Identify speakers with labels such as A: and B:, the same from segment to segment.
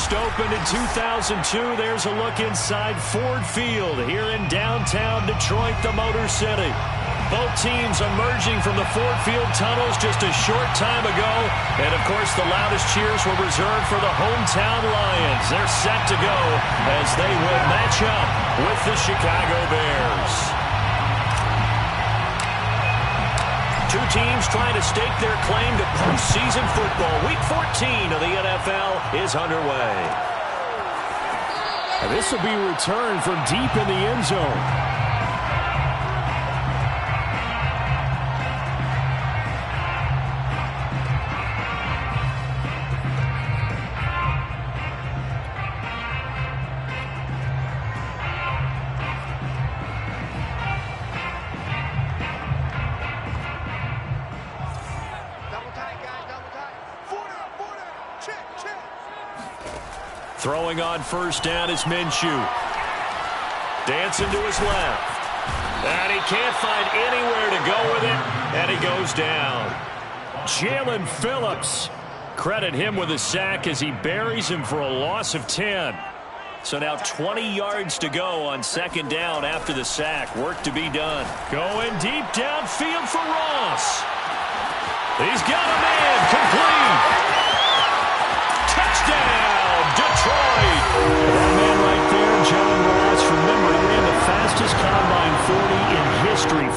A: first opened in 2002. There's a look inside Ford Field here in downtown Detroit, the Motor City. Both teams emerging from the Ford Field tunnels just a short time ago. And, of course, the loudest cheers were reserved for the hometown Lions. They're set to go as they will match up with the Chicago Bears. Two teams trying to stake their claim to postseason football. Week 14 of the NFL is underway.
B: And this will be a return from deep in the end zone.
A: Throwing on first down is Minshew. Dancing to his left. And he can't find anywhere to go with it. And he goes down. Jalen Phillips. Credit him with a sack as he buries him for a loss of 10. So now 20 yards to go on second down after the sack. Work to be done. Going deep downfield for Ross. He's got a man. Complete. Touchdown. Detroit. That man right there, John Ross, remember, he ran the fastest combine 40 in history,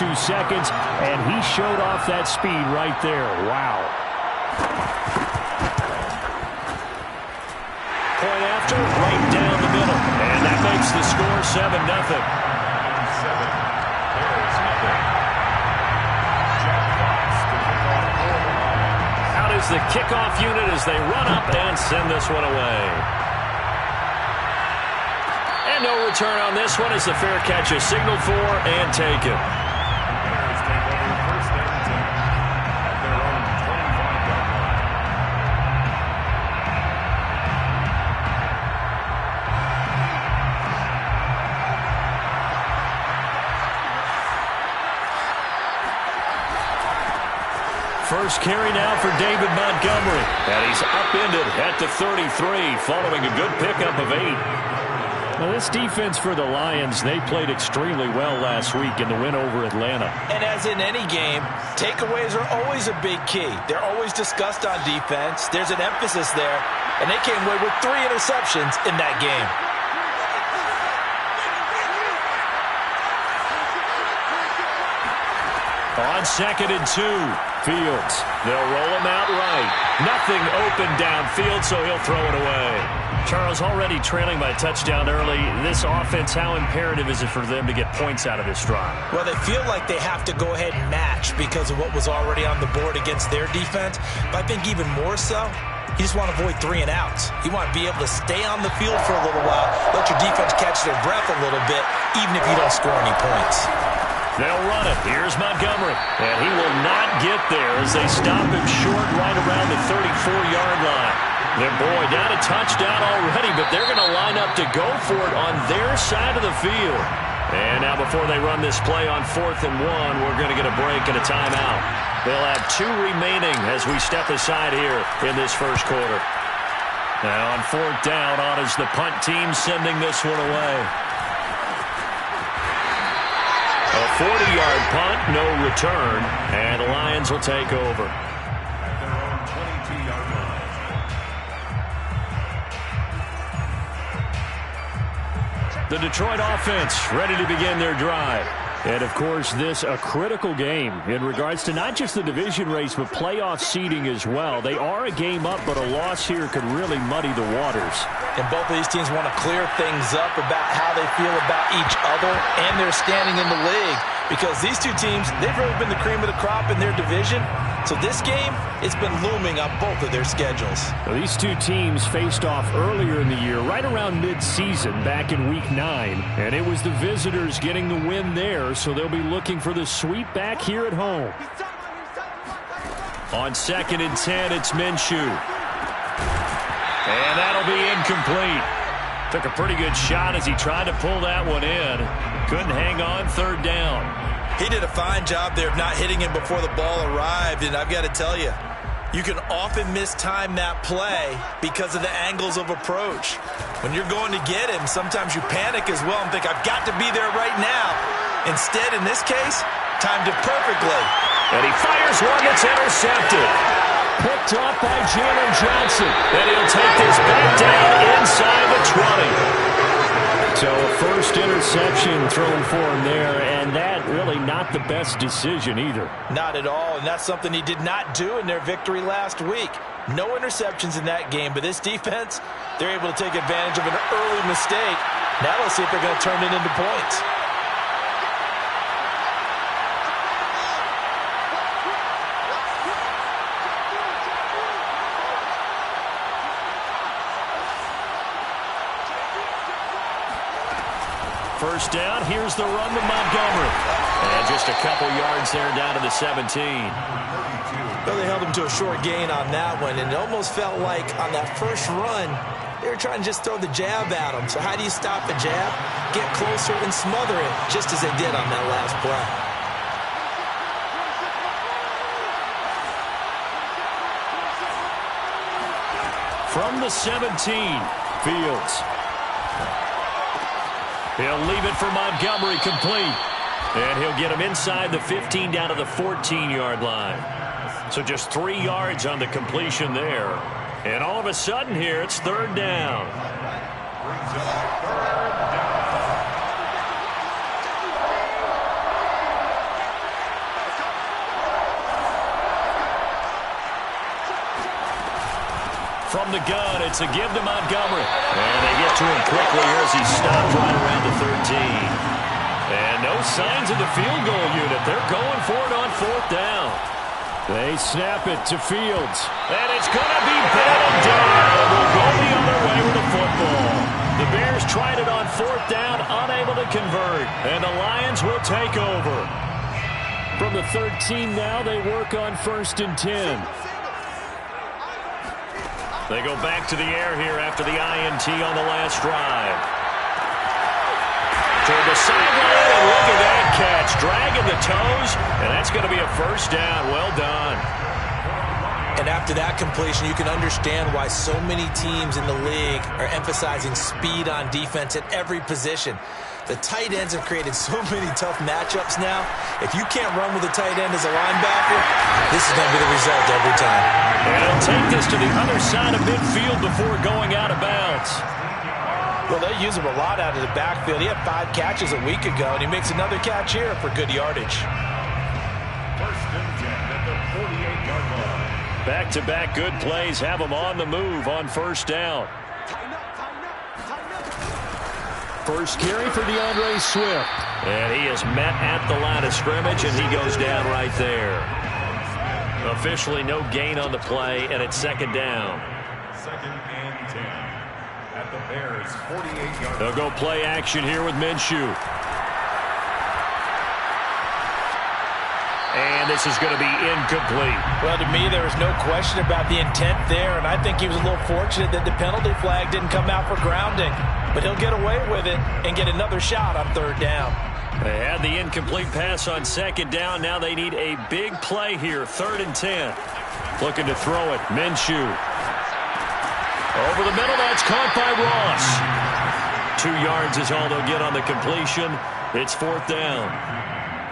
A: 4.22 seconds, and he showed off that speed right there. Wow. Point after, right down the middle, and that makes the score 7-0. Is the kickoff unit as they run up and send this one away. And no return on this one as the fair catch is signaled for and taken. First carry now for David Montgomery. And he's upended at the 33 following a good pickup of 8. Well, this defense for the Lions, they played extremely well last week in the win over Atlanta.
C: And as in any game, takeaways are always a big key. They're always discussed on defense. There's an emphasis there. And they came away with 3 interceptions in that game.
A: On 2nd and 2, Fields. They'll roll him out right. Nothing open downfield, so he'll throw it away. Charles, already trailing by a touchdown early. This offense, how imperative is it for them to get points out of this drive?
C: Well, they feel like they have to go ahead and match because of what was already on the board against their defense. But I think even more so, you just want to avoid 3 and outs. You want to be able to stay on the field for a little while, let your defense catch their breath a little bit, even if you don't score any points.
A: They'll run it. Here's Montgomery. And he will not get there as they stop him short right around the 34-yard line. Their boy down a touchdown already, but they're going to line up to go for it on their side of the field. And now before they run this play on 4th and 1, we're going to get a break and a timeout. They'll have 2 remaining as we step aside here in this first quarter. Now on 4th down, on is the punt team sending this one away. A 40-yard punt, no return, and the Lions will take over.
D: At their own 22-yard line.
A: The Detroit offense ready to begin their drive. And, of course, this a critical game in regards to not just the division race, but playoff seeding as well. They are a game up, but a loss here could really muddy the waters.
C: And both of these teams want to clear things up about how they feel about each other and their standing in the league. Because these two teams, they've really been the cream of the crop in their division. So this game, it's been looming on both of their schedules.
B: Well, these two teams faced off earlier in the year, right around mid-season, back in Week 9. And it was the visitors getting the win there, so they'll be looking for the sweep back here at home.
A: On 2nd and 10, it's Minshew. And that'll be incomplete. Took a pretty good shot as he tried to pull that one in. Couldn't hang on 3rd down.
C: He did a fine job there of not hitting him before the ball arrived. And I've got to tell you, You can often mistime that play because of the angles of approach. When you're going to get him, sometimes you panic as well and think, I've got to be there right now. Instead, in this case, timed it perfectly.
A: And he fires one that's intercepted.
B: Picked off by Jalen Johnson.
A: And he'll take this back down inside the 20.
B: So a first interception thrown for him there, and that really not the best decision either.
C: Not at all, and that's something he did not do in their victory last week. No interceptions in that game, but this defense, they're able to take advantage of an early mistake. Now let's see if they're going to turn it into points.
A: First down, here's the run to Montgomery. And just a couple yards there down to the 17.
C: Well, they held him to a short gain on that one, and it almost felt like on that first run, they were trying to just throw the jab at him. So how do you stop a jab? Get closer and smother it, just as they did on that last play.
A: From the 17, Fields. He'll leave it for Montgomery complete. And he'll get him inside the 15 down to the 14-yard line. So just 3 yards on the completion there. And all of a sudden here, it's third down. From the gun, it's a give to Montgomery. And they get to him quickly here as he stopped right around the 13. And no signs of the field goal unit. They're going for it on fourth down.
B: They snap it to Fields.
A: And it's going to be batted down. We'll go the other way with the football. The Bears tried it on fourth down, unable to convert. And the Lions will take over.
B: From the 13 now, they work on first and 10.
A: They go back to the air here after the INT on the last drive. Toward the sideline, and look at that catch. Dragging the toes, and that's going to be a first down. Well done.
C: And after that completion, you can understand why so many teams in the league are emphasizing speed on defense at every position. The tight ends have created so many tough matchups now. If you can't run with a tight end as a linebacker, this is going to be the result every time.
A: And he'll take this to the other side of midfield before going out of bounds.
C: Well, they use him a lot out of the backfield. He had 5 catches a week ago, and he makes another catch here for good yardage.
D: First and 10 at the 48-yard line.
A: Back-to-back good plays have him on the move on first down.
B: First carry for DeAndre Swift.
A: And he is met at the line of scrimmage, and he goes down right there. Officially no gain on the play, and it's second down.
D: Second and 10 at the Bears' 48-yard line.
A: They'll go play action here with Minshew. And this is going to be incomplete.
C: Well, to me, there was no question about the intent there, and I think he was a little fortunate that the penalty flag didn't come out for grounding. But he'll get away with it and get another shot on third down.
A: They had the incomplete pass on second down. Now they need a big play here, third and 10. Looking to throw it, Minshew. Over the middle, that's caught by Ross. 2 yards is all they'll get on the completion. It's fourth down.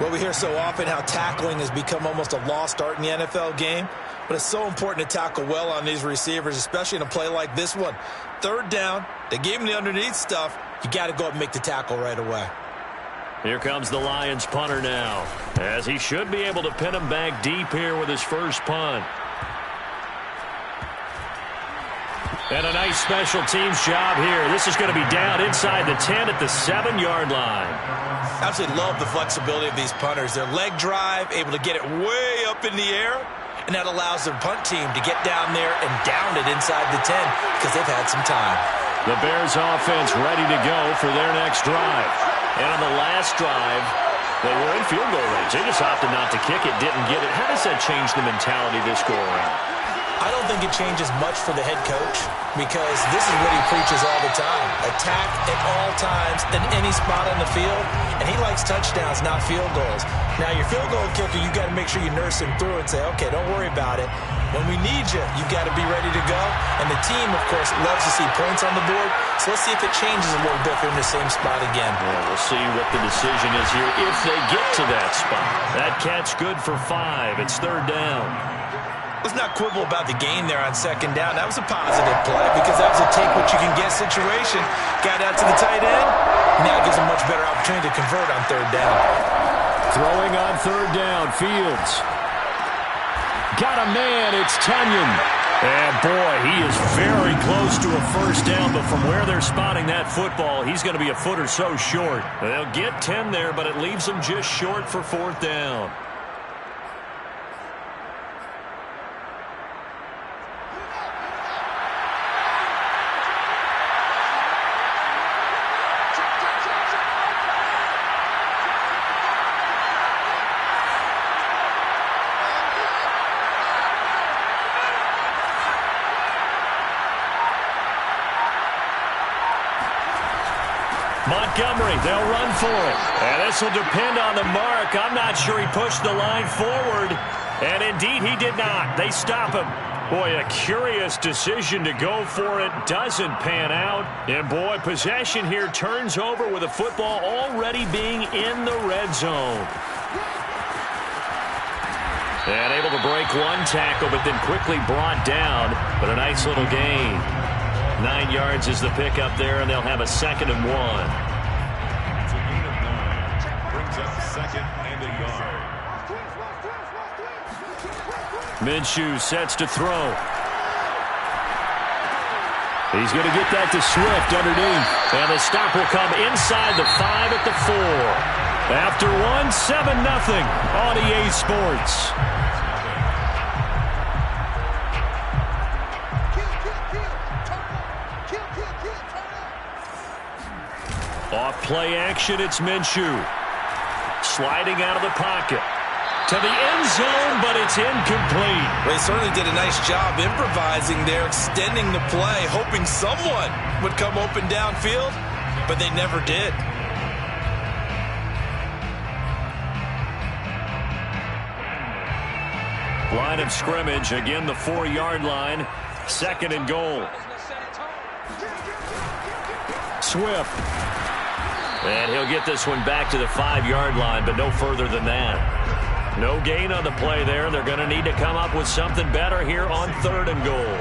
C: Well, we hear so often how tackling has become almost a lost art in the NFL game. But it's so important to tackle well on these receivers, especially in a play like this one. Third down, they gave him the underneath stuff. You got to go up and make the tackle right away.
A: Here comes the Lions punter now, as he should be able to pin him back deep here with his first punt. And a nice special teams job here. This is going to be down inside the 10 at the 7-yard line.
C: Absolutely love the flexibility of these punters. Their leg drive, able to get it way up in the air, and that allows their punt team to get down there and down it inside the 10 because they've had some time.
A: The Bears offense ready to go for their next drive. And on the last drive, they were in field goal range. They just opted not to kick it, didn't get it. How does that change the mentality this go around?
C: I don't think it changes much for the head coach because this is what he preaches all the time. Attack at all times in any spot on the field, and he likes touchdowns, not field goals. Now, your field goal kicker, you got to make sure you nurse him through and say, okay, don't worry about it. When we need you, you got to be ready to go. And the team, of course, loves to see points on the board. So let's see if it changes a little bit if they're in the same spot again.
B: Well, we'll see what the decision is here if they get to that spot. That catch good for 5. It's 3rd down.
C: Let's not quibble about the gain there on 2nd down. That was a positive play because that was a take-what-you-can-get situation. Got out to the tight end. Now gives a much better opportunity to convert on 3rd down.
B: Throwing on 3rd down, Fields. Got a man, it's Tunyon. And boy, he is very close to a 1st down, but from where they're spotting that football, he's going to be a foot or so short. They'll get 10 there, but it leaves them just short for 4th down. Montgomery, they'll run for it. And this will depend on the mark. I'm not sure he pushed the line forward. And indeed, he did not. They stop him. Boy, a curious decision to go for it. Doesn't pan out. And boy, possession here turns over with a football already being in the red zone. And able to break one tackle, but then quickly brought down. But a nice little gain. 9 yards is the pickup there, and they'll have a 2nd and 1.
D: It's a gain of 9. Brings up 2nd and a yard.
B: Minshew sets to throw. He's going to get that to Swift underneath. And the stop will come inside the 5 at the 4. After 1, 7-0 on EA Sports. Off play action, it's Minshew. Sliding out of the pocket. To the end zone, but it's incomplete.
C: Well, he certainly did a nice job improvising there, extending the play, hoping someone would come open downfield, but they never did.
B: Line of scrimmage, again the 4-yard line. 2nd and goal. Swift. And he'll get this one back to the 5-yard line, but no further than that. No gain on the play there. They're going to need to come up with something better here on 3rd and goal.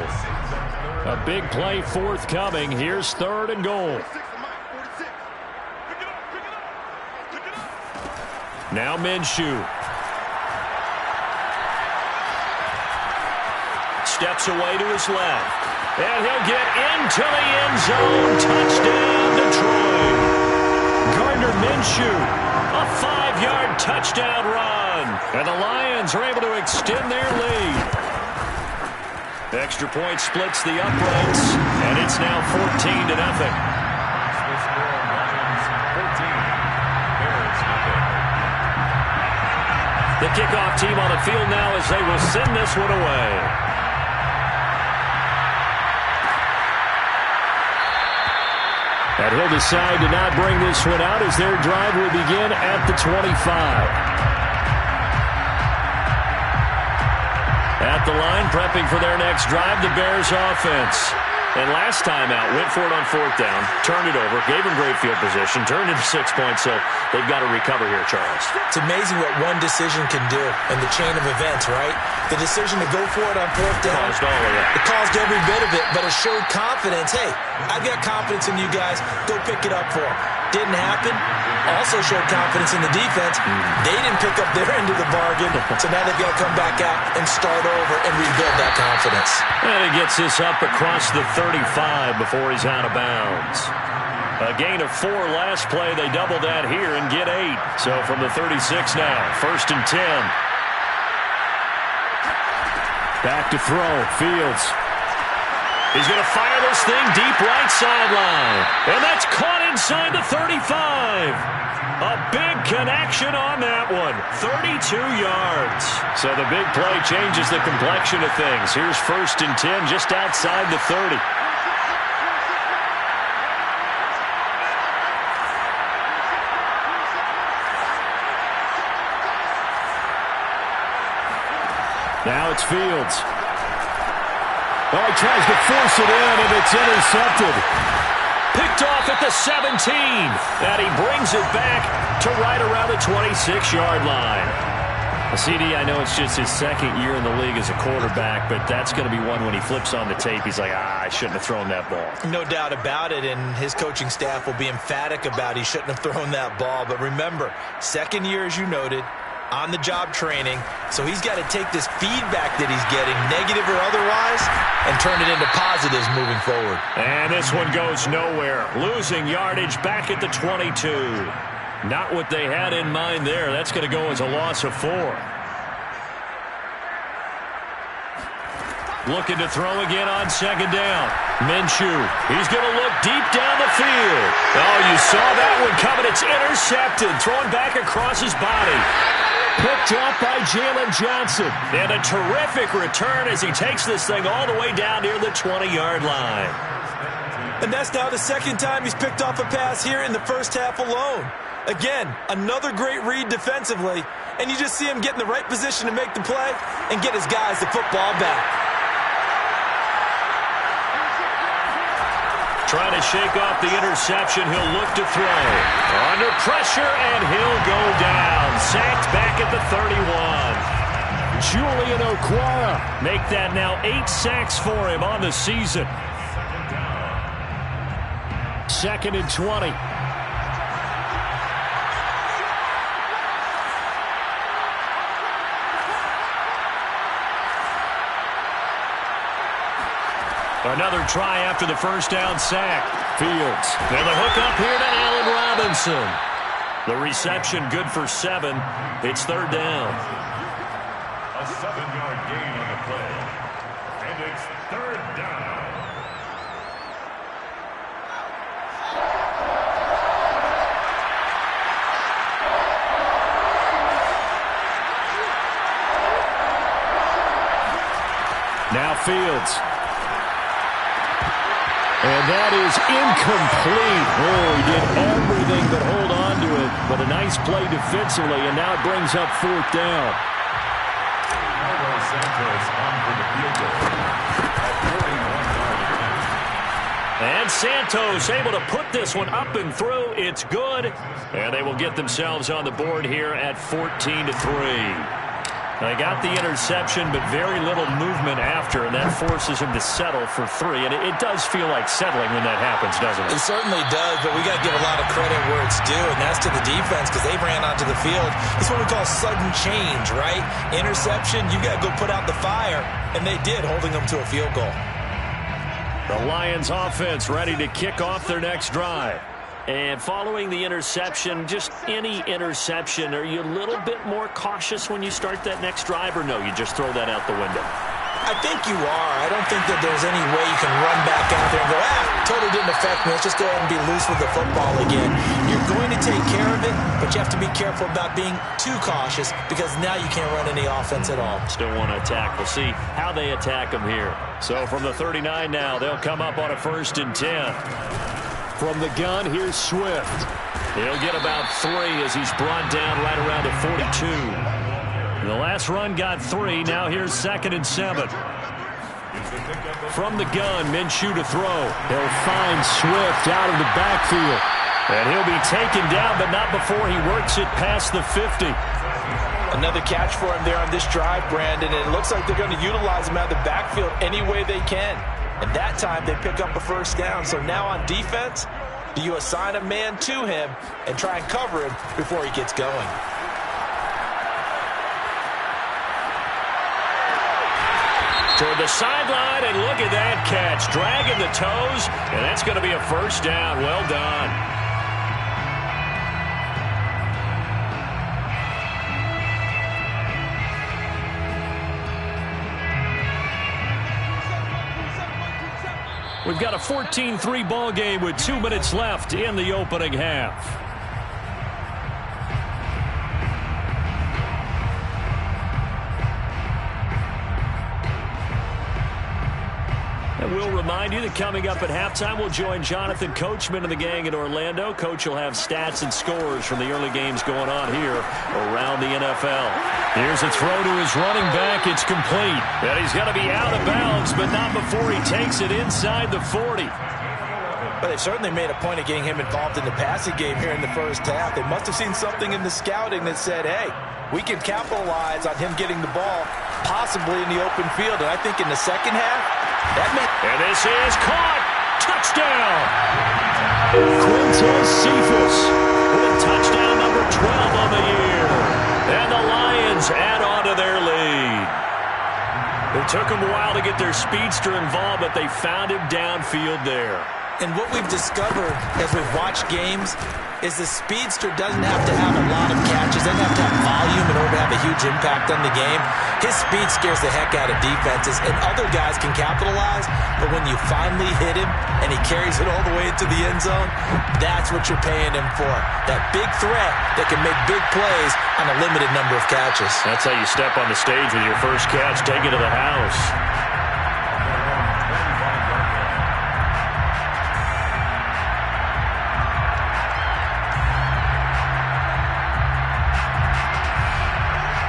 B: A big play forthcoming. Here's 3rd and goal. Now Minshew. Steps away to his left. And he'll get into the end zone. Touchdown, Detroit. Gardner Minshew, a 5-yard touchdown run. And the Lions are able to extend their lead. Extra point splits the uprights, and it's now 14-0. The kickoff team on the field now as they will send this one away. And he'll decide to not bring this one out as their drive will begin at the 25. At the line, prepping for their next drive, the Bears offense. And last time out, went for it on 4th down, turned it over, gave him great field position, turned it to 6 points, so they've got to recover here, Charles.
C: It's amazing what one decision can do in the chain of events, right? The decision to go for it on 4th down.
B: Caused all of that.
C: It caused every bit of it, but it showed confidence. Hey, I've got confidence in you guys. Go pick it up for them. Didn't happen. Also showed confidence in the defense. They didn't pick up their end of the bargain, so now they've got to come back out and start over and rebuild that confidence.
B: And he gets this up across the 35 before he's out of bounds. A gain of 4 last play. They double that here and get 8. So from the 36 now, 1st and 10. Back to throw. Fields. He's going to fire this thing deep right sideline. And that's caught inside the 35. A big connection on that one. 32 yards. So the big play changes the complexion of things. Here's 1st and 10 just outside the 30. Now it's Fields. Oh, he tries to force it in, and it's intercepted. Picked off at the 17. And he brings it back to right around the 26-yard line. CD, I know it's just his 2nd year in the league as a quarterback, but that's going to be one when he flips on the tape, he's like, I shouldn't have thrown that ball.
C: No doubt about it, and his coaching staff will be emphatic about he shouldn't have thrown that ball. But remember, 2nd year, as you noted, on-the-job training, so he's got to take this feedback that he's getting, negative or otherwise, and turn it into positives moving forward.
B: And this one goes nowhere. Losing yardage back at the 22. Not what they had in mind there. That's going to go as a loss of 4. Looking to throw again on 2nd down. Minshew. He's going to look deep down the field. Oh, you saw that one coming. It's intercepted. Thrown back across his body. Picked up by Jalen Johnson. And a terrific return as he takes this thing all the way down near the 20-yard line.
C: And that's now the 2nd time he's picked off a pass here in the first half alone. Again, another great read defensively. And you just see him get in the right position to make the play and get his guys the football back.
B: Trying to shake off the interception. He'll look to throw. Under pressure, and he'll go down. Sacked back at the 31. Julian Okwara make that now 8 sacks for him on the season. 2nd and 20. Another try after the 1st down sack. Fields. And the hook up here to Allen Robinson. The reception good for 7. It's 3rd down.
D: A 7-yard gain on the play. And it's 3rd down.
B: Now Fields. And that is incomplete. Oh, he did everything but hold on to it. But a nice play defensively, and now it brings up 4th down. And Santos able to put this one up and through. It's good. And they will get themselves on the board here at 14-3. They got the interception, but very little movement after, and that forces him to settle for 3. And it does feel like settling when that happens, doesn't it?
C: It certainly does, but we got to give a lot of credit where it's due, and that's to the defense because they ran onto the field. It's what we call sudden change, right? Interception, you got to go put out the fire, and they did, holding them to a field goal.
B: The Lions offense ready to kick off their next drive. And following the interception, just any interception, are you a little bit more cautious when you start that next drive, or no, you just throw that out the window?
C: I think you are. I don't think that there's any way you can run back out there and go, totally didn't affect me. Let's just go ahead and be loose with the football again. You're going to take care of it, but you have to be careful about being too cautious because now you can't run any offense at all.
B: Still want to attack. We'll see how they attack them here. So from the 39 now, they'll come up on a 1st and 10. From the gun, here's Swift. He'll get about 3 as he's brought down right around the 42. And the last run got 3. Now here's 2nd and 7. From the gun, Minshew to throw. He'll find Swift out of the backfield. And he'll be taken down, but not before he works it past the 50.
C: Another catch for him there on this drive, Brandon. And it looks like they're going to utilize him out of the backfield any way they can. And that time, they pick up a 1st down. So now on defense, do you assign a man to him and try and cover him before he gets going?
B: Toward the sideline, and look at that catch. Dragging the toes, and that's going to be a 1st down. Well done. We've got a 14-3 ball game with 2 minutes left in the opening half. And we'll remind you that coming up at halftime, we'll join Jonathan Coachman and the gang in Orlando. Coach will have stats and scores from the early games going on here around the NFL. Here's a throw to his running back. It's complete. And he's going to be out of bounds, but not before he takes it inside the 40.
C: But they certainly made a point of getting him involved in the passing game here in the first half. They must have seen something in the scouting that said, hey, we can capitalize on him getting the ball possibly in the open field. And I think in the second half, that meant...
B: And this is caught. Touchdown. Quintez Cephas with touchdown number 12 on the year. And the Lions add on to their lead. It took them a while to get their speedster involved, but they found him downfield there.
C: And what we've discovered as we've watched games is the speedster doesn't have to have a lot of catches, doesn't have to have volume in order to have a huge impact on the game. His speed scares the heck out of defenses, and other guys can capitalize, but when you finally hit him and he carries it all the way into the end zone, that's what you're paying him for. That big threat that can make big plays on a limited number of catches.
B: That's how you step on the stage with your first catch, take it to the house.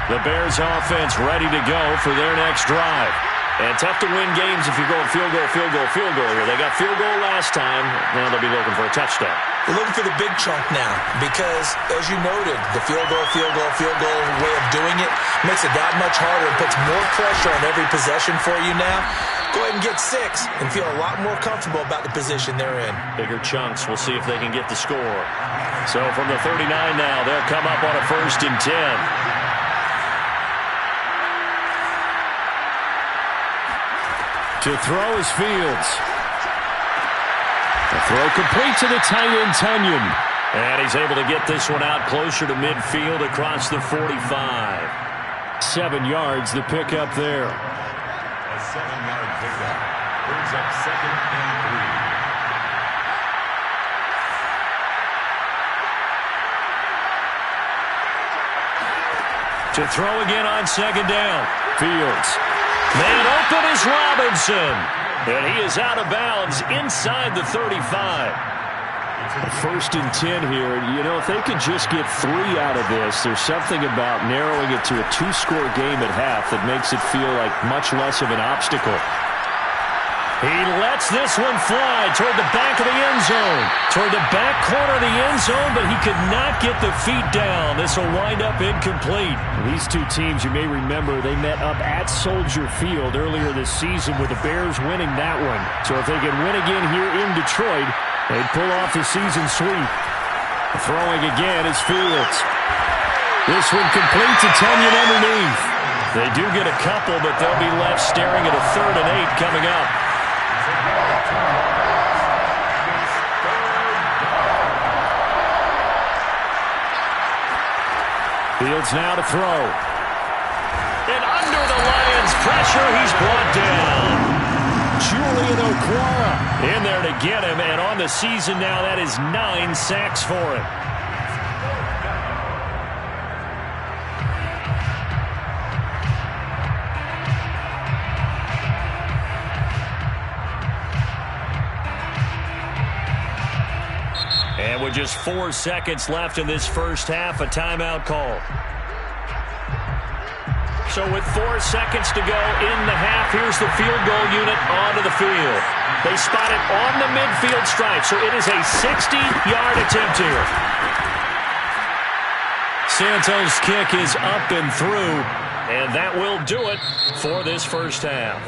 B: The Bears offense ready to go for their next drive. And tough to win games if you're going field goal, field goal, field goal here. They got field goal last time. Now they'll be looking for a touchdown.
C: They're looking for the big chunk now because, as you noted, the field goal way of doing it makes it that much harder and puts more pressure on every possession for you now. Go ahead and get 6 and feel a lot more comfortable about the position they're in.
B: Bigger chunks. We'll see if they can get the score. So from the 39 now, they'll come up on a 1st and 10. To throw is Fields. The throw complete to the tight end, Tunyon. And he's able to get this one out closer to midfield across the 45. 7 yards, the pickup there.
D: A 7-yard pickup brings up 2nd and
B: 3. To throw again on 2nd down. Fields. Man open is Robinson. And he is out of bounds inside the 35. 1st and 10 here. You know, if they could just get 3 out of this, there's something about narrowing it to a 2-score game at half that makes it feel like much less of an obstacle. He lets this one fly toward the back of the end zone. Toward the back corner of the end zone, but he could not get the feet down. This will wind up incomplete. These two teams, you may remember, they met up at Soldier Field earlier this season with the Bears winning that one. So if they can win again here in Detroit, they'd pull off the season sweep. Throwing again is Fields. This one complete to Tunyon underneath. They do get a couple, but they'll be left staring at a 3rd and 8 coming up. Fields now to throw. And under the Lions' pressure, he's brought down. Julian Okwara in there to get him, and on the season now, that is 9 sacks for him. And with just 4 seconds left in this first half, a timeout call. So with 4 seconds to go in the half, here's the field goal unit onto the field. They spot it on the midfield stripe, so it is a 60-yard attempt here. Santos' kick is up and through, and that will do it for this first half.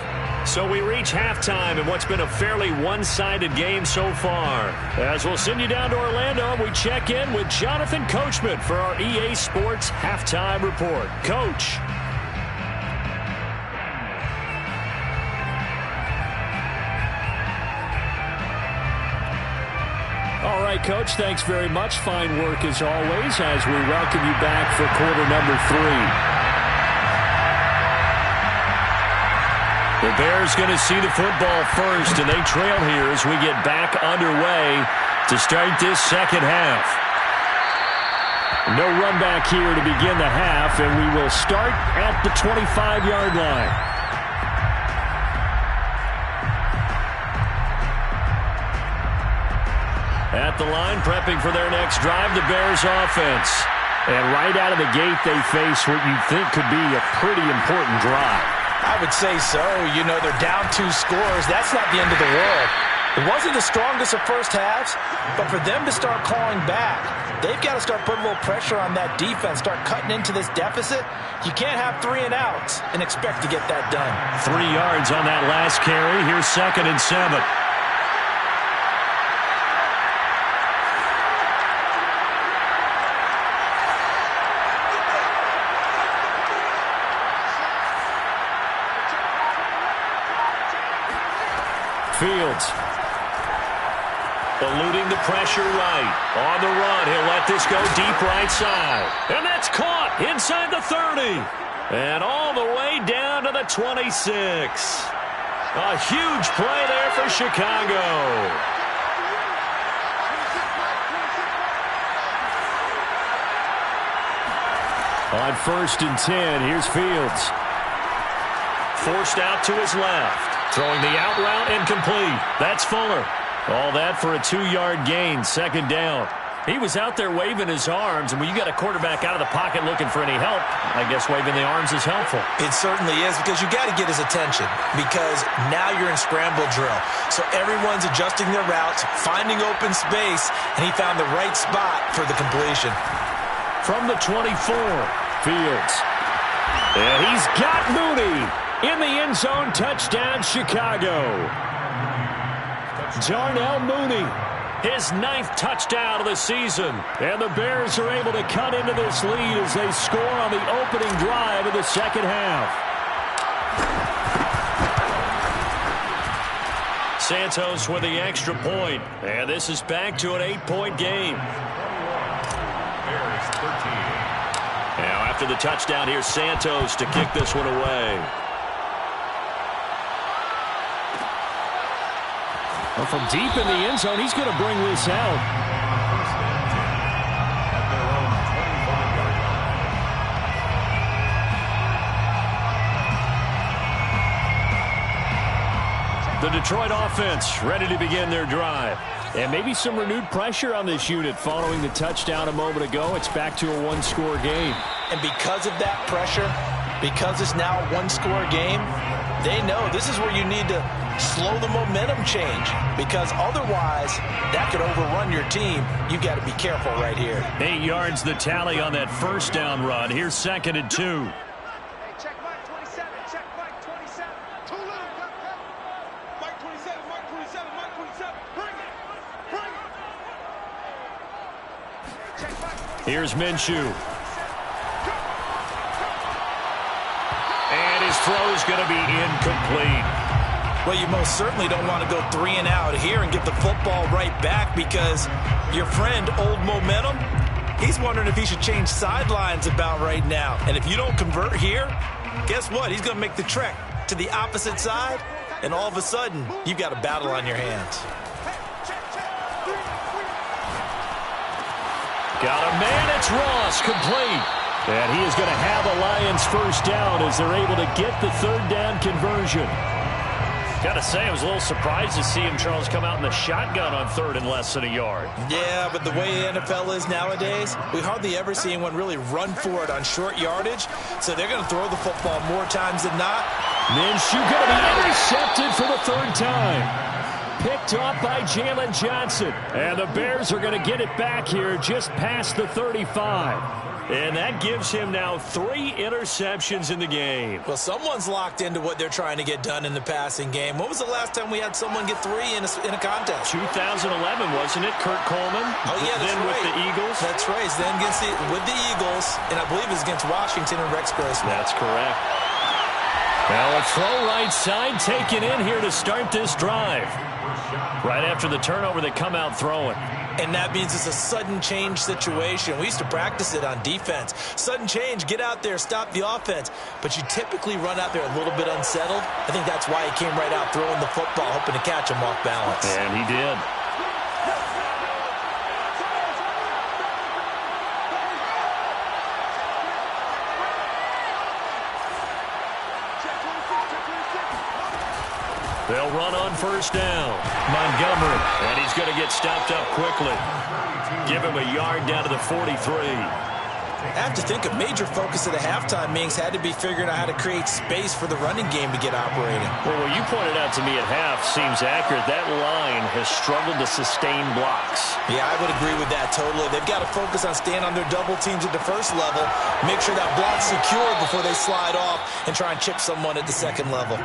B: So we reach halftime in what's been a fairly one-sided game so far. As we'll send you down to Orlando, we check in with Jonathan Coachman for our EA Sports Halftime Report. Coach. All right, Coach, thanks very much. Fine work as always as we welcome you back for quarter number 3. The Bears going to see the football first, and they trail here as we get back underway to start this second half. No run back here to begin the half, and we will start at the 25-yard line. At the line, prepping for their next drive, the Bears offense. And right out of the gate, they face what you think could be a pretty important drive.
C: I would say so. You know, they're down 2 scores. That's not the end of the world. It wasn't the strongest of first halves, but for them to start clawing back, they've got to start putting a little pressure on that defense, start cutting into this deficit. You can't have 3 and outs and expect to get that done.
B: 3 yards on that last carry. Here's 2nd and 7. Fields. Eluding the pressure right. On the run, he'll let this go deep right side. And that's caught inside the 30. And all the way down to the 26. A huge play there for Chicago. On 1st and 10, here's Fields. Forced out to his left. Throwing the out route incomplete. That's Fuller. All that for a 2-yard gain, 2nd down. He was out there waving his arms, and when you got a quarterback out of the pocket looking for any help, I guess waving the arms is helpful.
C: It certainly is, because you got to get his attention, because now you're in scramble drill. So everyone's adjusting their routes, finding open space, and he found the right spot for the completion.
B: From the 24, Fields. And he's got Mooney in the end zone. Touchdown, Chicago. Darnell Mooney, his 9th touchdown of the season. And the Bears are able to cut into this lead as they score on the opening drive of the 2nd half. Santos with the extra point. And this is back to an 8-point game.
D: Bears 13.
B: Now after the touchdown, here's Santos to kick this one away. Well, from deep in the end zone, he's going to bring this out.
D: At their own 25-yard line.
B: The Detroit offense ready to begin their drive. And maybe some renewed pressure on this unit following the touchdown a moment ago. It's back to a 1-score game.
C: And because of that pressure, because it's now a 1-score game, they know this is where you need to slow the momentum change, because otherwise that could overrun your team. You've got to be careful right here.
B: 8 yards the tally on that 1st down run. Here's 2nd and 2.
E: Hey, check Mike 27, check Mike 27. Too little, Mike 27, Mike 27, Mike 27. Bring it, bring it. Hey, check Mike 27.
B: Here's Minshew. And his throw is going to be incomplete.
C: Well, you most certainly don't want to go 3 and out here and get the football right back, because your friend, Old Momentum, he's wondering if he should change sidelines about right now. And if you don't convert here, guess what? He's going to make the trek to the opposite side, and all of a sudden, you've got a battle on your hands.
B: Got a man, it's Ross, complete. And he is going to have a Lions 1st down as they're able to get the 3rd down conversion. Got to say, I was a little surprised to see him, Charles, come out in the shotgun on 3rd and less than a yard.
C: Yeah, but the way the NFL is nowadays, we hardly ever see anyone really run for it on short yardage. So they're going to throw the football more times than not.
B: Minshew going to be intercepted for the 3rd time. Picked off by Jalen Johnson. And the Bears are going to get it back here just past the 35. And that gives him now 3 interceptions in the game.
C: Well, someone's locked into what they're trying to get done in the passing game. When was the last time we had someone get 3 in a contest?
B: 2011, wasn't it? Kurt Coleman.
C: Oh, yeah, that's
B: then
C: right.
B: with the Eagles.
C: That's right. Then with the Eagles, and I believe it was against Washington and Rex Grossman.
B: That's correct. Well, a throw right side taken in here to start this drive. Right after the turnover, they come out throwing.
C: And that means it's a sudden change situation. We used to practice it on defense. Sudden change, get out there, stop the offense. But you typically run out there a little bit unsettled. I think that's why he came right out throwing the football, hoping to catch him off balance.
B: And he did. They'll run on first down. Montgomery, and he's going to get stopped up quickly. Give him a yard down to the 43.
C: I have to think a major focus of the halftime meetings had to be figuring out how to create space for the running game to get operating.
B: Well, what you pointed out to me at half seems accurate. That line has struggled to sustain blocks.
C: Yeah, I would agree with that totally. They've got to focus on staying on their double teams at the first level, make sure that block's secured before they slide off and try and chip someone at the second level.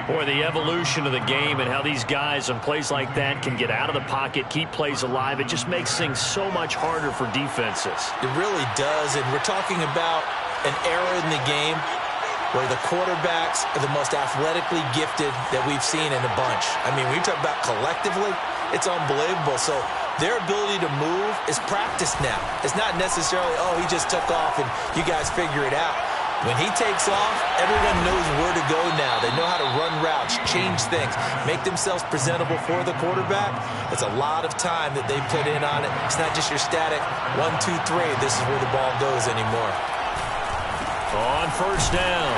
B: Boy, the evolution of the game and how these guys on plays like that can get out of the pocket, keep plays alive, it just makes things so much harder for defenses.
C: It really does, and we're talking about an era in the game where the quarterbacks are the most athletically gifted that we've seen in a bunch. I mean, when you talk about collectively, it's unbelievable. So their ability to move is practiced now. It's not necessarily, oh, he just took off and you guys figure it out. When he takes off, everyone knows where to go now. They know how to run routes, change things, make themselves presentable for the quarterback. It's a lot of time that they put in on it. It's not just your static 1, 2, 3. This is where the ball goes anymore.
B: On first down,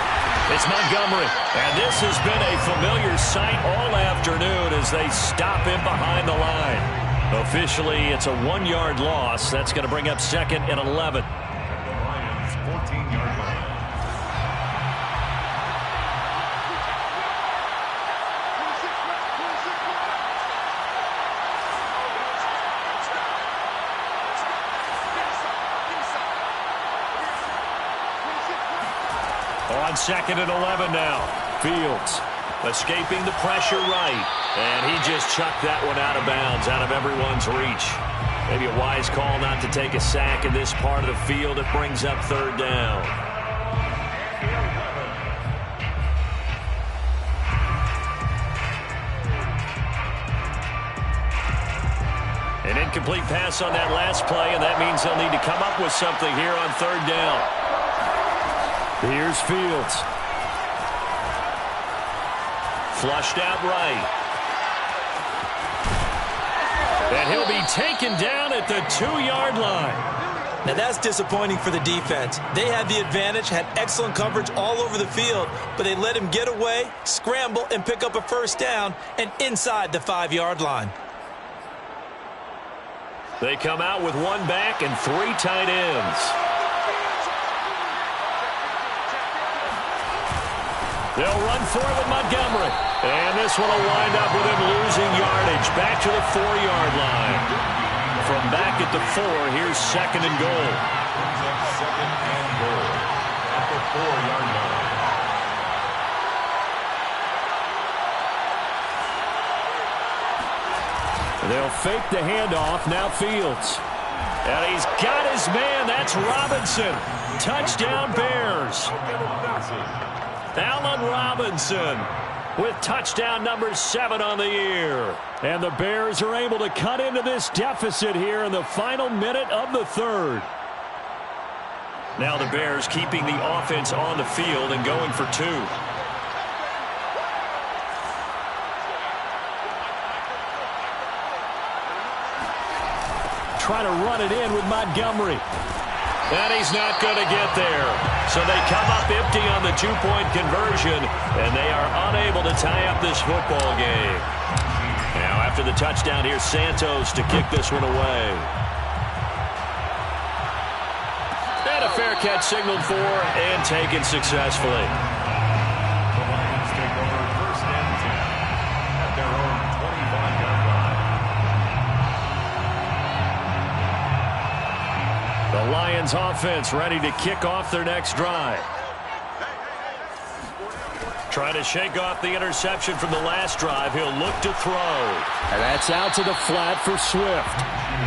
B: it's Montgomery. And this has been a familiar sight all afternoon as they stop him behind the line. Officially, it's a 1-yard loss. That's going to bring up 2nd and 11.
D: The Lions' 14-yard line.
B: On 2nd and 11 now. Fields escaping the pressure right. And he just chucked that one out of bounds, out of everyone's reach. Maybe a wise call not to take a sack in this part of the field. It brings up 3rd down. An incomplete pass on that last play, and that means they'll need to come up with something here on 3rd down. Here's Fields. Flushed out right. And he'll be taken down at the 2-yard line.
C: Now that's disappointing for the defense. They had the advantage, had excellent coverage all over the field, but they let him get away, scramble, and pick up a first down, and inside the 5-yard line.
B: They come out with 1 back and 3 tight ends. They'll run for it with Montgomery. And this one will wind up with him losing yardage back to the 4-yard line. From back at the 4, here's 2nd and goal.
D: Brings up 2nd and goal at the 4-yard line.
B: They'll fake the handoff. Now Fields. And he's got his man. That's Robinson. Touchdown Bears. Allen Robinson with touchdown number 7 on the year. And the Bears are able to cut into this deficit here in the final minute of the 3rd. Now the Bears keeping the offense on the field and going for 2. Trying to run it in with Montgomery. And he's not going to get there. So they come up empty on the 2-point conversion, and they are unable to tie up this football game. Now after the touchdown, here's Santos to kick this one away. And a fair catch signaled for and taken successfully.
D: The Lions take over 1st and 10 at their own 25-yard line.
B: The Lions offense ready to kick off their next drive. Trying to shake off the interception from the last drive. He'll look to throw. And that's out to the flat for Swift.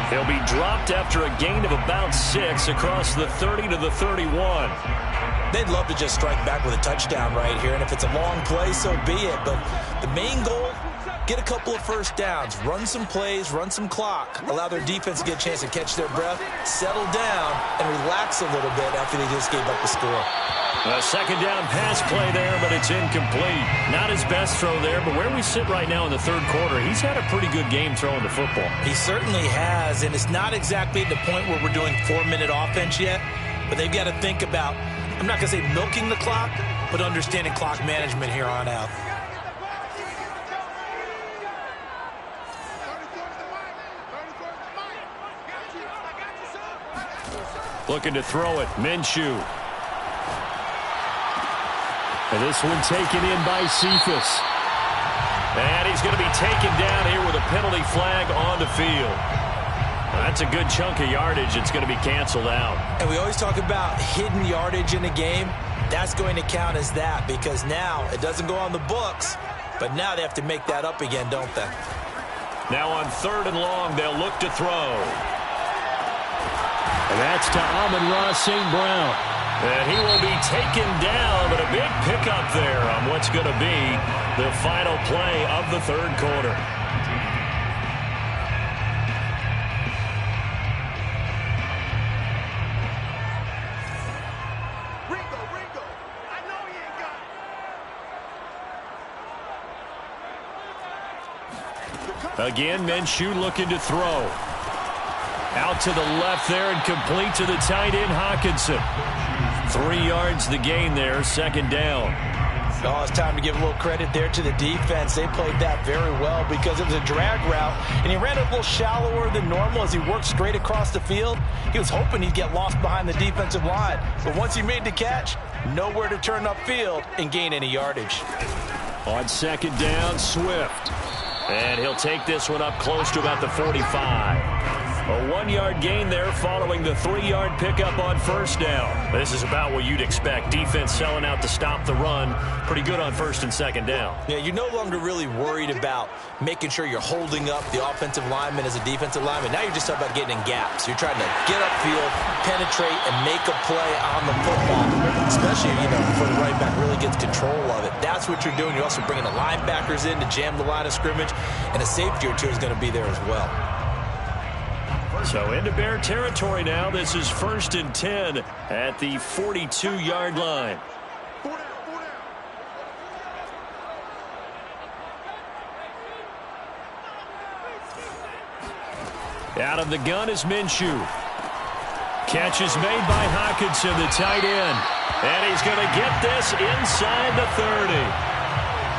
B: He'll be dropped after a gain of about 6 across the 30 to the 31.
C: They'd love to just strike back with a touchdown right here, and if it's a long play, so be it. But the main goal, get a couple of first downs, run some plays, run some clock, allow their defense to get a chance to catch their breath, settle down, and relax a little bit after they just gave up the score.
B: A 2nd down pass play there, but it's incomplete. Not his best throw there, but where we sit right now in the 3rd quarter, he's had a pretty good game throwing the football.
C: He certainly has, and it's not exactly at the point where we're doing 4-minute offense yet, but they've got to think about, I'm not going to say milking the clock, but understanding clock management here on out.
B: Looking to throw it. Minshew. And this one taken in by Cephas. And he's going to be taken down here with a penalty flag on the field. That's a good chunk of yardage. It's going to be canceled out.
C: And we always talk about hidden yardage in a game. That's going to count as that because now it doesn't go on the books, but now they have to make that up again, don't they?
B: Now on 3rd and long, they'll look to throw. And that's to Amon-Ra St. Brown. And he will be taken down, but a big pickup there on what's going to be the final play of the 3rd quarter. Again, Minshew looking to throw. Out to the left there and complete to the tight end, Hockenson. 3 yards the gain there, 2nd down.
C: Oh, it's time to give a little credit there to the defense. They played that very well because it was a drag route, and he ran it a little shallower than normal as he worked straight across the field. He was hoping he'd get lost behind the defensive line, but once he made the catch, nowhere to turn upfield and gain any yardage.
B: On 2nd down, Swift. And he'll take this one up close to about the 45. A 1-yard gain there following the 3-yard pickup on 1st down. This is about what you'd expect. Defense selling out to stop the run. Pretty good on 1st and 2nd down.
C: Yeah, you're no longer really worried about making sure you're holding up the offensive lineman as a defensive lineman. Now you're just talking about getting in gaps. You're trying to get upfield, penetrate, and make a play on the football, especially, before the right back really gets control of it. That's what you're doing. You're also bringing the linebackers in to jam the line of scrimmage, and a safety or two is going to be there as well.
B: So into Bear territory now. This is 1st and 10 at the 42-yard line. Out of the gun is Minshew. Catch is made by Hockenson, the tight end. And he's going to get this inside the 30.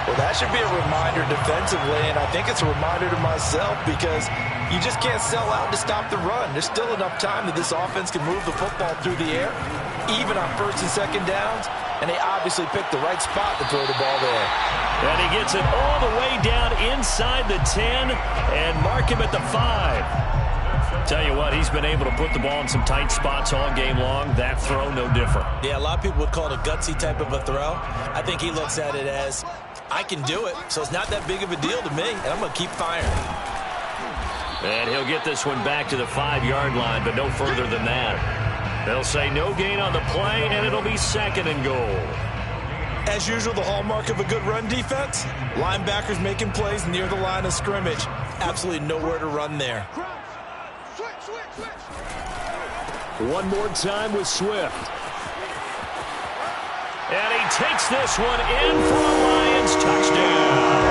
C: Well, that should be a reminder defensively, and I think it's a reminder to myself because you just can't sell out to stop the run. There's still enough time that this offense can move the football through the air, even on 1st and 2nd downs, and they obviously picked the right spot to throw the ball there.
B: And he gets it all the way down inside the 10 and mark him at the 5. Tell you what, he's been able to put the ball in some tight spots all game long. That throw, no different.
C: Yeah, a lot of people would call it a gutsy type of a throw. I think he looks at it as, I can do it, so it's not that big of a deal to me, and I'm going to keep firing.
B: And he'll get this one back to the 5-yard line, but no further than that. They'll say no gain on the play, and it'll be 2nd and goal.
C: As usual, the hallmark of a good run defense, linebackers making plays near the line of scrimmage. Absolutely nowhere to run there.
B: One more time with Swift. And he takes this one in for a Lions touchdown.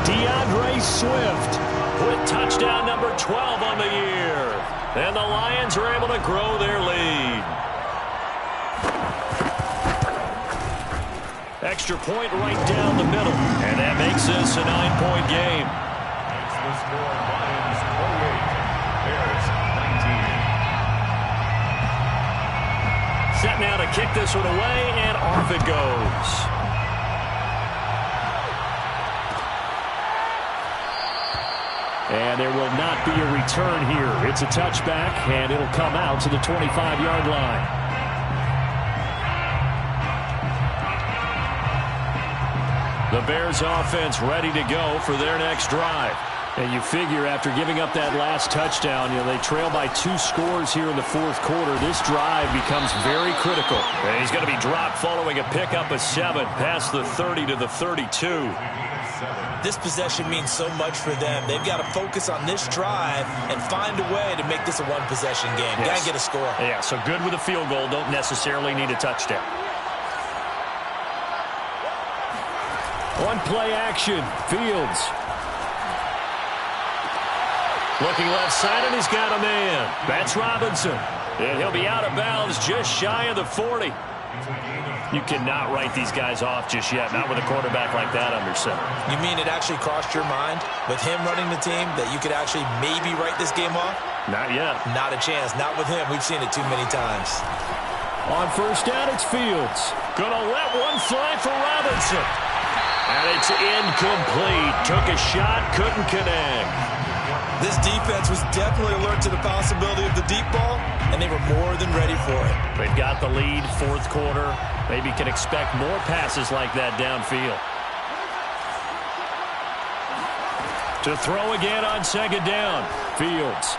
B: DeAndre Swift with touchdown number 12 on the year. And the Lions are able to grow their lead. Extra point right down the middle. And that makes this a 9-point game.
D: It's the score, Lions 28, Bears 19.
B: Set now to kick this one away, and off it goes. And there will not be a return here. It's a touchback, and it'll come out to the 25-yard line. The Bears offense ready to go for their next drive. And you figure after giving up that last touchdown, they trail by 2 scores here in the 4th quarter. This drive becomes very critical. And he's going to be dropped following a pickup of 7 past the 30 to the 32.
C: This possession means so much for them. They've got to focus on this drive and find a way to make this a one-possession game.
B: Yes.
C: Got to get a score.
B: Yeah, so good with a field goal. Don't necessarily need a touchdown. One play action. Fields. Looking left side, and he's got a man. That's Robinson. And he'll be out of bounds just shy of the 40. You cannot write these guys off just yet, not with a quarterback like that under center.
C: You mean it actually crossed your mind with him running the team that you could actually maybe write this game off?
B: Not yet.
C: Not a chance. Not with him. We've seen it too many times.
B: On first down, it's Fields. Gonna let one fly for Robinson. And it's incomplete. Took a shot, couldn't connect.
C: This defense was definitely alert to the possibility of the deep ball, and they were more than ready for it.
B: They've got the lead, fourth quarter. Maybe can expect more passes like that downfield. To throw again on second down. Fields.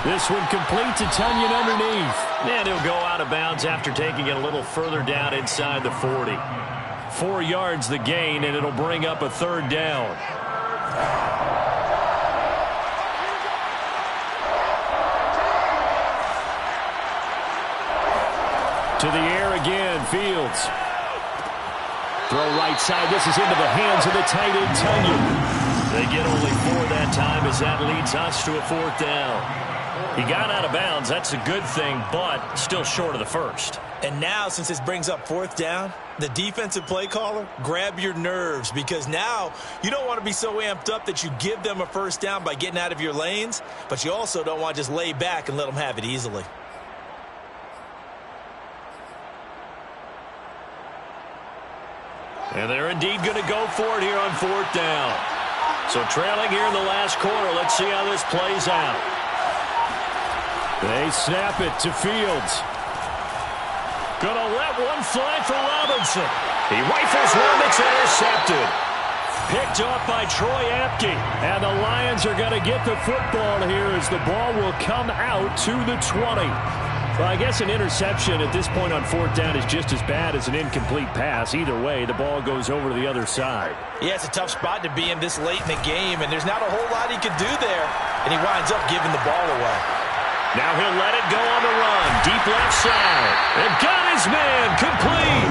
B: This one complete to Tunyon underneath. And he'll go out of bounds after taking it a little further down inside the 40. 4 yards the gain, and it'll bring up a third down. To the air again, Fields. Throw right side. This is into the hands of the tight end, Tunyon. They get only 4 that time as that leads us to a fourth down. He got out of bounds. That's a good thing, but still short of the first.
C: And now, since this brings up fourth down, the defensive play caller, grab your nerves, because now you don't want to be so amped up that you give them a first down by getting out of your lanes, but you also don't want to just lay back and let them have it easily.
B: And they're indeed going to go for it here on fourth down. So trailing here in the last quarter. Let's see how this plays out. They snap it to Fields. Gonna let one fly for Robinson. He rifles one that's intercepted. Picked off by Troy Apke. And the Lions are going to get the football here as the ball will come out to the 20. Well, I guess an interception at this point on fourth down is just as bad as an incomplete pass. Either way, the ball goes over to the other side.
C: Yeah, it's a tough spot to be in this late in the game, and there's not a whole lot he could do there. And he winds up giving the ball away.
B: Now he'll let it go on the run. Deep left side. And got his man complete.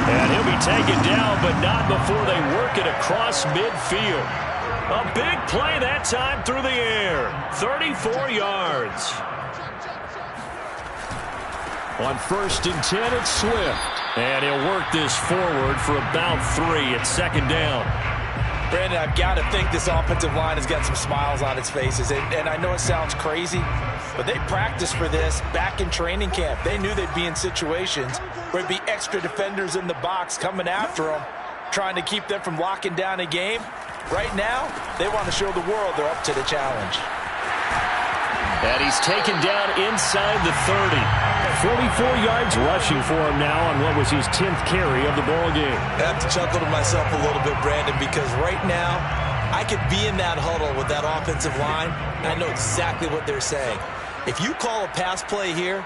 B: And he'll be taken down, but not before they work it across midfield. A big play that time through the air. 34 yards. On first and 10, it's Swift. And he'll work this forward for about 3 at second down.
C: Brandon, I've got to think this offensive line has got some smiles on its faces. And I know it sounds crazy, but they practiced for this back in training camp. They knew they'd be in situations where there'd be extra defenders in the box coming after them, trying to keep them from locking down a game. Right now, they want to show the world they're up to the challenge.
B: And he's taken down inside the 30. 44 yards rushing for him now on what was his 10th carry of the ball game.
C: I have to chuckle to myself a little bit, Brandon, because right now I could be in that huddle with that offensive line, and I know exactly what they're saying. If you call a pass play here,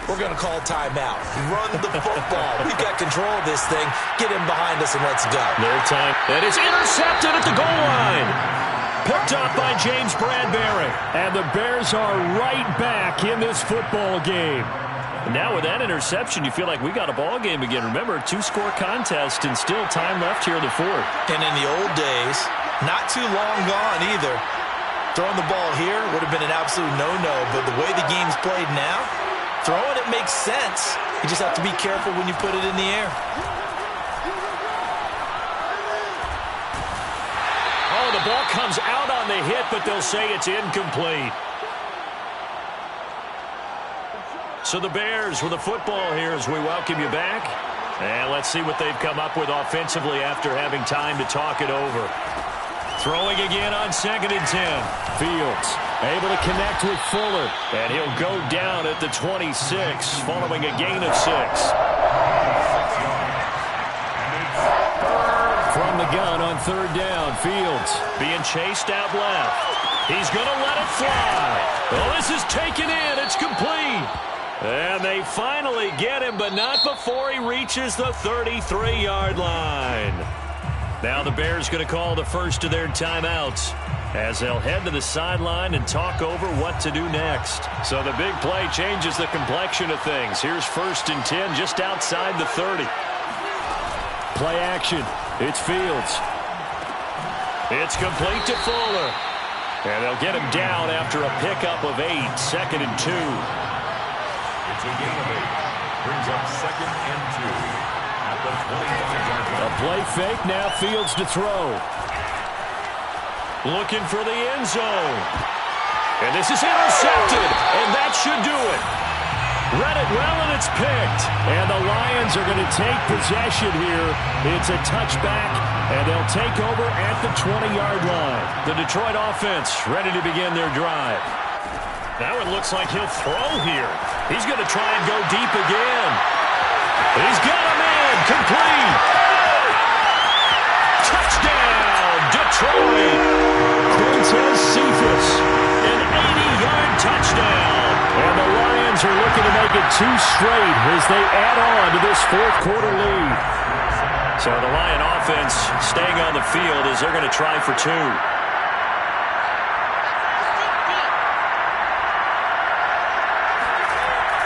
C: we're going to call timeout. Run the football. We've got control of this thing. Get him behind us and let's go.
B: No time. And it's intercepted at the goal line. Picked up by James Bradbury. And the Bears are right back in this football game. And now with that interception, you feel like we got a ball game again. Remember, 2-score contest and still time left here in the fourth.
C: And in the old days, not too long gone either, throwing the ball here would have been an absolute no-no. But the way the game's played now, throwing it makes sense. You just have to be careful when you put it in the air.
B: Oh, the ball comes out on the hit, but they'll say it's incomplete. So the Bears with the football here as we welcome you back. And let's see what they've come up with offensively after having time to talk it over. Throwing again on second and 10. Fields able to connect with Fuller. And he'll go down at the 26 following a gain of 6. From the gun on third down, Fields being chased out left. He's going to let it fly. Oh, this is taken in. It's complete. And they finally get him, but not before he reaches the 33-yard line. Now the Bears going to call the first of their timeouts as they'll head to the sideline and talk over what to do next. So the big play changes the complexion of things. Here's first and 10 just outside the 30. Play action. It's Fields. It's complete to Fuller. And they'll get him down after a pickup of 8. Second and 2.
D: It's a gain of 8. Brings up 2nd and 2 at the 25-yard line.
B: A play fake, now Fields to throw. Looking for the end zone. And this is intercepted, and that should do it. Read it well, and it's picked. And the Lions are going to take possession here. It's a touchback, and they'll take over at the 20-yard line. The Detroit offense ready to begin their drive. Now it looks like he'll throw here. He's going to try and go deep again. He's got him in. Complete. Touchdown, Detroit. Quintez Cephas, an 80-yard touchdown. And the Lions are looking to make it 2 straight as they add on to this fourth-quarter lead. So the Lion offense staying on the field as they're going to try for 2.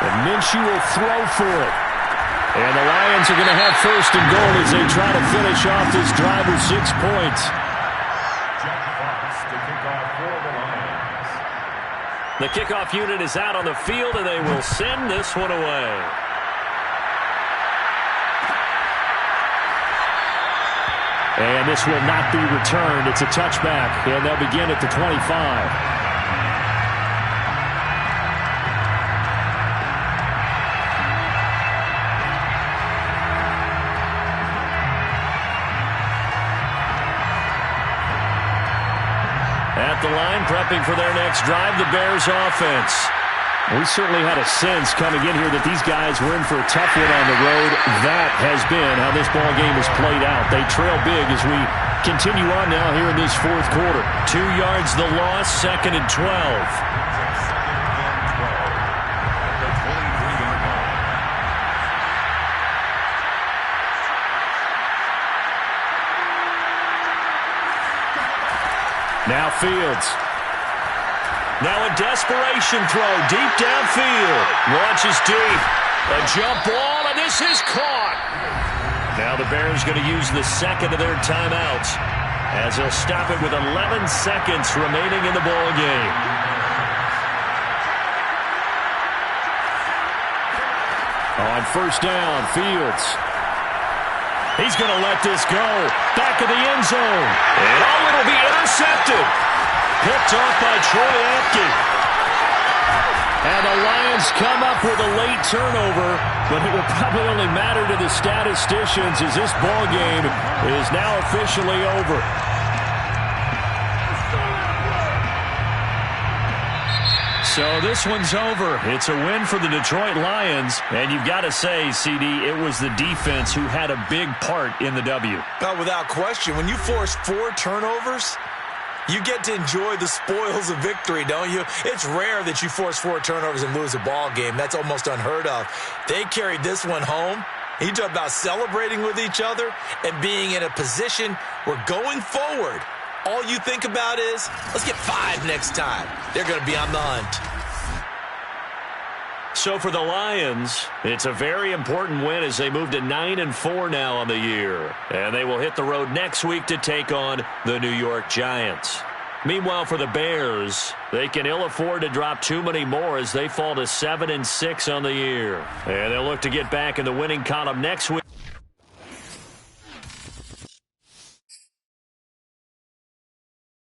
B: And Minshew will throw for it. And the Lions are going to have 1st and goal as they try to finish off this drive with 6 points. The kickoff unit is out on the field, and they will send this one away. And this will not be returned. It's a touchback, and they'll begin at the 25. At the line, prepping for their next drive, the Bears offense. We certainly had a sense coming in here that these guys were in for a tough one on the road. That has been how this ball game has played out. They trail big as we continue on now here in this fourth quarter. 2 yards the loss, 2nd and 12. Now Fields. Now a desperation throw deep downfield. Launches deep. A jump ball, and this is caught. Now the Bears going to use the 2nd of their timeouts as they'll stop it with 11 seconds remaining in the ball game. On 1st down, Fields. He's going to let this go. Back of the end zone. And it'll be intercepted. Picked off by Troy Apke. And the Lions come up with a late turnover, but it will probably only matter to the statisticians as this ball game is now officially over. So this one's over. It's a win for the Detroit Lions. And you've got to say, CD, it was the defense who had a big part in the W.
C: Well, without question, when you force 4 turnovers, you get to enjoy the spoils of victory, don't you? It's rare that you force 4 turnovers and lose a ball game. That's almost unheard of. They carried this one home. You talk about celebrating with each other and being in a position where going forward, all you think about is, let's get 5 next time. They're going to be on the hunt.
B: So for the Lions, it's a very important win as they move to 9-4 now on the year. And they will hit the road next week to take on the New York Giants. Meanwhile, for the Bears, they can ill afford to drop too many more as they fall to 7-6 on the year. And they'll look to get back in the winning column next week.